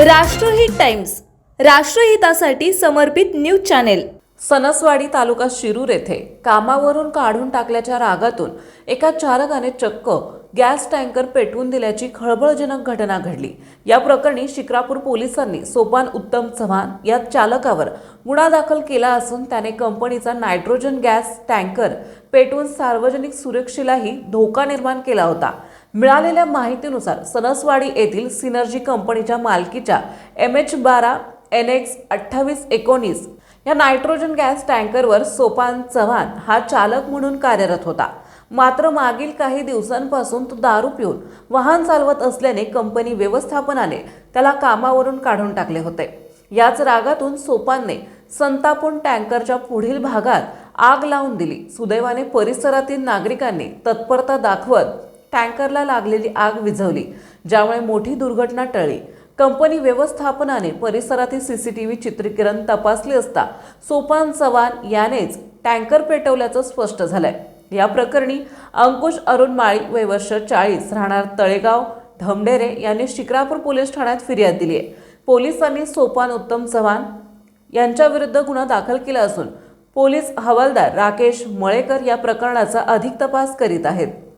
राष्ट्रहित टाइम्स, राष्ट्रहितासाठी समर्पित news channel. Sanaswadi तालुका शिरूर येथे कामावरून काढून टाकल्याच्या रागातून एका चालकाने चक्क गॅस टँकर पेटवून दिल्याची खळबळजनक घटना घडली। या प्रकरणी शिक्रापूर पोलिसांनी सोपान उत्तम चव्हाण या चालकावर गुन्हा दाखल केला असून त्याने कंपनीचा नायट्रोजन गॅस टँकर पेटवून सार्वजनिक सुरक्षेलाही धोका निर्माण केला होता। मिळालेल्या माहितीनुसार सणसवाडी येथील सिनर्जी कंपनीच्या मालकीच्या MH12 NX 2819 या नायट्रोजन गॅस टँकरवर सोपान चव्हाण हा चालक म्हणून कार्यरत होता। मात्र मागील काही दिवसांपासून तो दारू पिऊन वाहन चालवत असल्याने कंपनी व्यवस्थापनाने त्याला कामावरून काढून टाकले होते। याच रागातून सोपानने संतापून टँकरच्या पुढील भागात आग लावून दिली। सुदैवाने परिसरातील नागरिकांनी तत्परता दाखवत टँकरला लागलेली आग विझवली, ज्यामुळे मोठी दुर्घटना टळली। कंपनी व्यवस्थापनाने परिसरातील CCTV चित्रीकरण तपासले असता सोपान चव्हाण यानेच टँकर पेटवल्याचं स्पष्ट झालंय। या प्रकरणी अंकुश अरुण माळी वय वर्ष 40 राहणार तळेगाव धमडेरे यांनी शिक्रापूर पोलीस ठाण्यात फिर्याद दिली आहे। पोलिसांनी सोपान उत्तम चव्हाण यांच्या विरुद्ध गुन्हा दाखल केला असून पोलीस हवालदार राकेश मळेकर या प्रकरणाचा अधिक तपास करीत आहेत।